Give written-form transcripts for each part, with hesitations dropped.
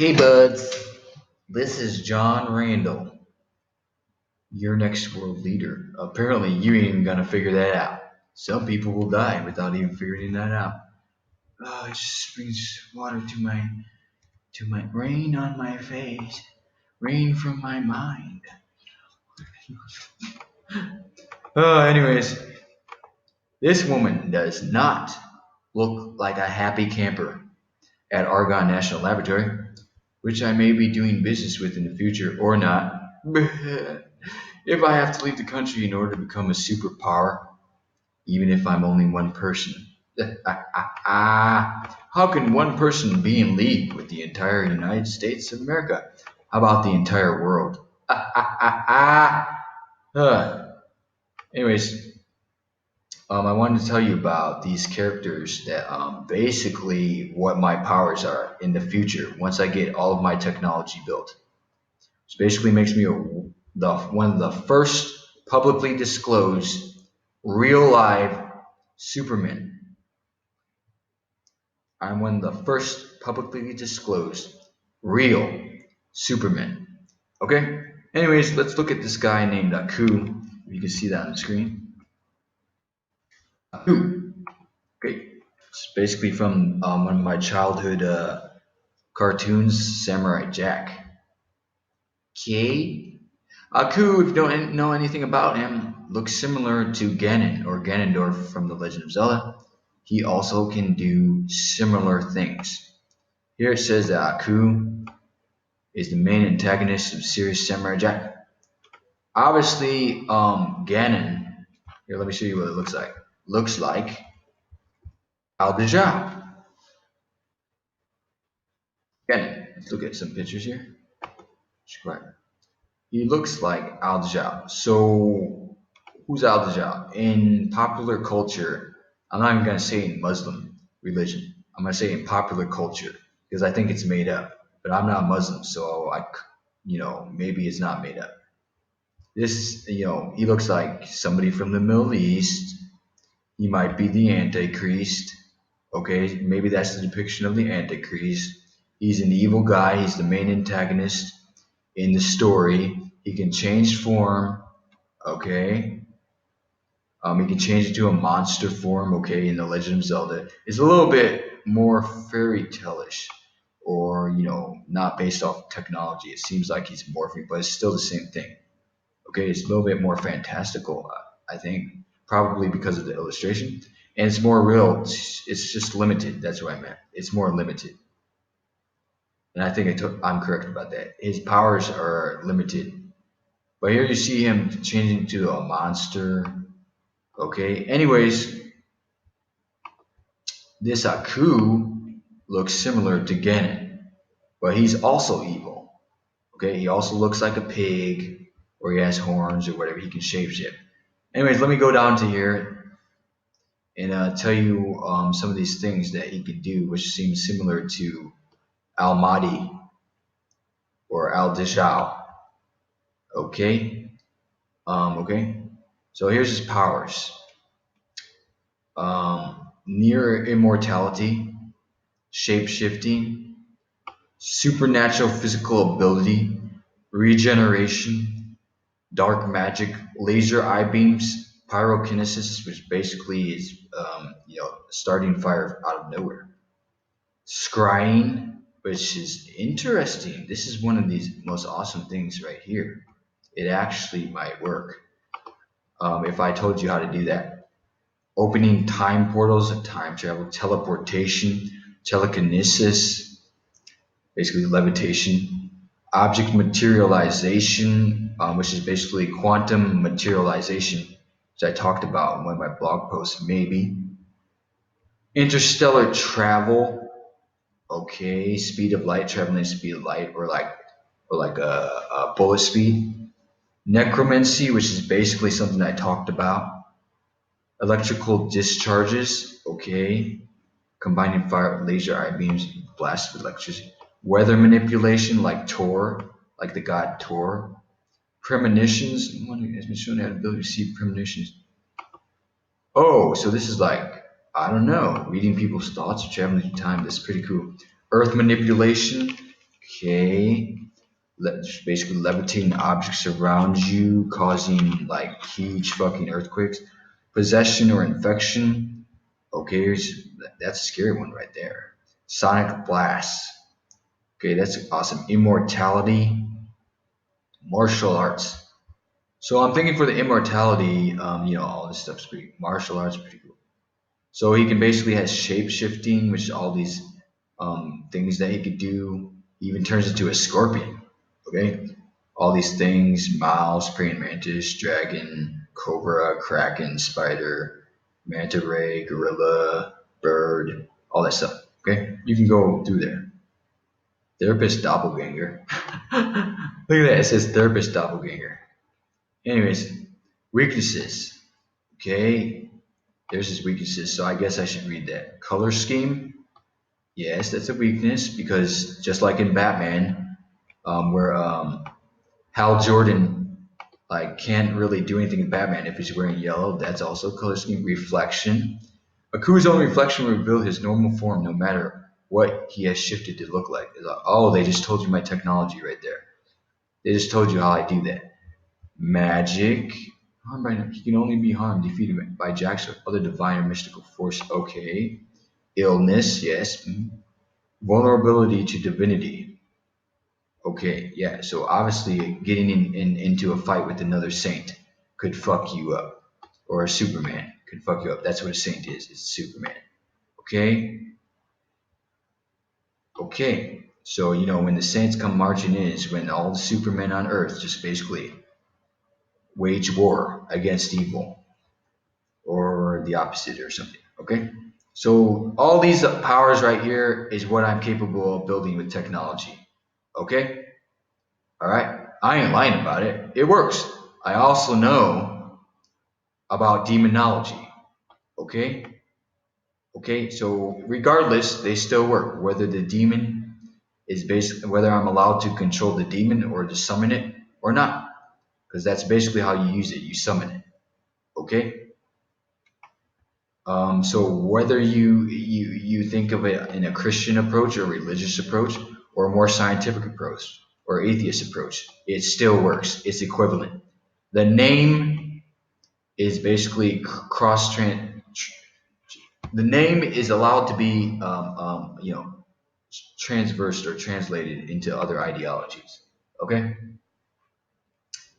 Hey buds, this is John Randall, your next world leader. Apparently, you ain't even gonna figure that out. Some people will die without even figuring that out. Oh, it just brings water to my rain on my face, rain from my mind. Anyways, this woman does not look like a happy camper at Argonne National Laboratory, which I may be doing business with in the future or not. If I have to leave the country in order to become a superpower, even if I'm only one person. How can one person be in league with the entire United States of America? How about the entire world? Anyways, I wanted to tell you about these characters that basically what my powers are in the future once I get all of my technology built. Which basically makes me one of the first publicly disclosed real live Supermen. I'm one of the first publicly disclosed real Supermen. Okay? Anyways, let's look at this guy named Aku. You can see that on the screen. Aku. Okay. It's basically from one of my childhood cartoons, Samurai Jack. Okay? Aku, if you don't know anything about him, looks similar to Ganon or Ganondorf from The Legend of Zelda. He also can do similar things. Here it says that Aku is the main antagonist of series Samurai Jack. Obviously, Ganon. Here, let me show you what it looks like. Looks like Aldejao. Ganon. Let's look at some pictures here. He looks like Aldejao. So, who's Aldejao? In popular culture, I'm not even going to say in Muslim religion. I'm going to say in popular culture because I think it's made up. But I'm not Muslim, so maybe it's not made up. This, he looks like somebody from the Middle East. He might be the Antichrist. Okay, maybe that's the depiction of the Antichrist. He's an evil guy. He's the main antagonist in the story. He can change form. Okay, he can change into a monster form. Okay, in the Legend of Zelda, it's a little bit more fairy tale-ish, or not based off technology. It seems like he's morphing, but it's still the same thing. Okay, it's a little bit more fantastical, I think, probably because of the illustration, and it's more real. It's just limited. That's what I meant. It's more limited, and I think I'm correct about that. His powers are limited, but here you see him changing to a monster. Okay. Anyways, this Aku looks similar to Ganon, but he's also evil. Okay. He also looks like a pig, or he has horns, or whatever. He can shapeshift. Anyways, let me go down to here and tell you some of these things that he could do, which seem similar to Al Mahdi or Al Dishal. Okay. Okay. So here's his powers. Near immortality, shape shifting, supernatural physical ability, regeneration, dark magic, laser eye beams, pyrokinesis, which basically is starting fire out of nowhere, scrying, which is interesting. This is one of these most awesome things right here. It actually might work if I told you how to do that. Opening time portals and time travel, teleportation, telekinesis, basically levitation, object materialization, which is basically quantum materialization, which I talked about in one of my blog posts, maybe. Interstellar travel, okay, speed of light, traveling speed of light, or like a bullet speed. Necromancy, which is basically something I talked about. Electrical discharges, okay, combining fire with laser eye beams, blast with electricity. Weather manipulation, like Tor, like the god Tor. Premonitions, one has been shown to have the ability to see premonitions. Oh, so this is like, I don't know, reading people's thoughts or traveling through time. That's pretty cool. Earth manipulation, Okay. Basically levitating objects around you, causing like huge fucking earthquakes. Possession or infection. Okay, that's a scary one right there. Sonic blast. Okay, that's awesome. Immortality, martial arts. So I'm thinking for the immortality, all this stuff's pretty martial arts pretty cool. So he can basically has shape shifting, which is all these things that he could do. He even turns into a scorpion. Okay, all these things: mouse, praying mantis, dragon, cobra, kraken, spider, manta ray, gorilla, bird, all that stuff. Okay, you can go through there. Therapist doppelganger. Look at that. It says therapist doppelganger. Anyways, weaknesses. Okay, there's his weaknesses. So I guess I should read that. Color scheme. Yes, that's a weakness because just like in Batman, where Hal Jordan like can't really do anything in Batman if he's wearing yellow. That's also color scheme. Reflection. Aku's own reflection will reveal his normal form no matter what he has shifted to look like. It's like, oh, they just told you my technology right there. They just told you how I do that. Magic. He can only be harmed, defeated by Jax or other divine or mystical force. Okay. Illness, yes. Vulnerability to divinity. Okay, yeah. So obviously, getting into a fight with another saint could fuck you up, or a Superman could fuck you up. That's what a saint is. It's Superman. Okay, okay. So when the saints come marching in, is when all the Supermen on Earth just basically wage war against evil, or the opposite, or something. Okay. So all these powers right here is what I'm capable of building with technology. Okay. All right. I ain't lying about it. It works. I also know about demonology. Okay. Okay. So regardless, they still work. Whether the demon is basically whether I'm allowed to control the demon or to summon it or not, because that's basically how you use it. You summon it. Okay. So whether you think of it in a Christian approach or religious approach or a more scientific approach or atheist approach, it still works. It's equivalent. The name is basically cross trans. The name is allowed to be transversed or translated into other ideologies. Okay,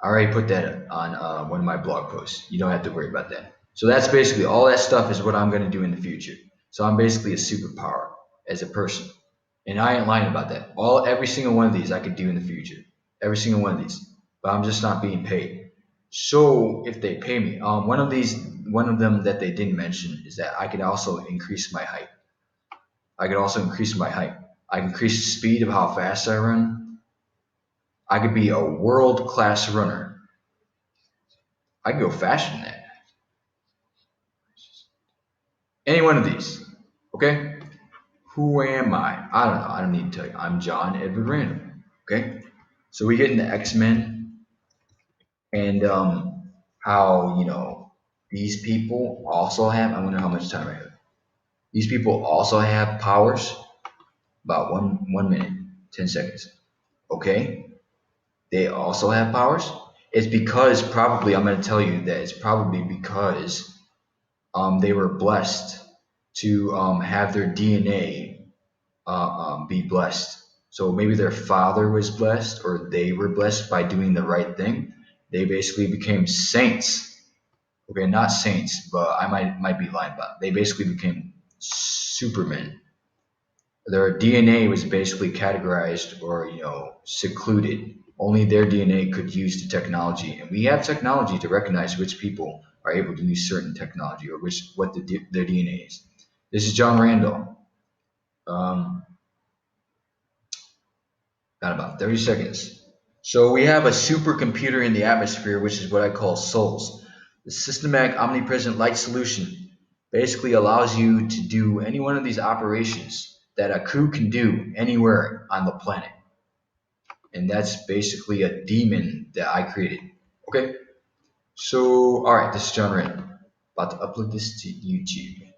I already put that on one of my blog posts. You don't have to worry about that. So that's basically all that stuff is what I'm going to do in the future. So I'm basically a superpower as a person. And I ain't lying about that. Every single one of these I could do in the future. Every single one of these. But I'm just not being paid. So if they pay me, one of them that they didn't mention is that I could also increase my height. I could also increase my height. I can increase the speed of how fast I run. I could be a world class runner. I could go faster than that. Any one of these. Okay? Who am I? I don't know. I don't need to tell you. I'm John Edward Random. Okay? So we get into X-Men and how, these people also have, I wonder how much time I have. These people also have powers. About 1 minute, 10 seconds. Okay? They also have powers. It's because probably, I'm going to tell you that it's probably because they were blessed to have their DNA be blessed. So maybe their father was blessed or they were blessed by doing the right thing. They basically became saints. Okay, not saints, but I might be lying about it. They basically became supermen. Their DNA was basically categorized or secluded. Only their DNA could use the technology, and we have technology to recognize which people are able to use certain technology or their DNA is. This is John Randall. Um, Got about 30 seconds. So we have a supercomputer in the atmosphere, which is what I call SOLS. The systematic omnipresent light solution basically allows you to do any one of these operations that a crew can do anywhere on the planet. And that's basically a demon that I created. Okay? So, alright, this is John Randall. About to upload this to YouTube.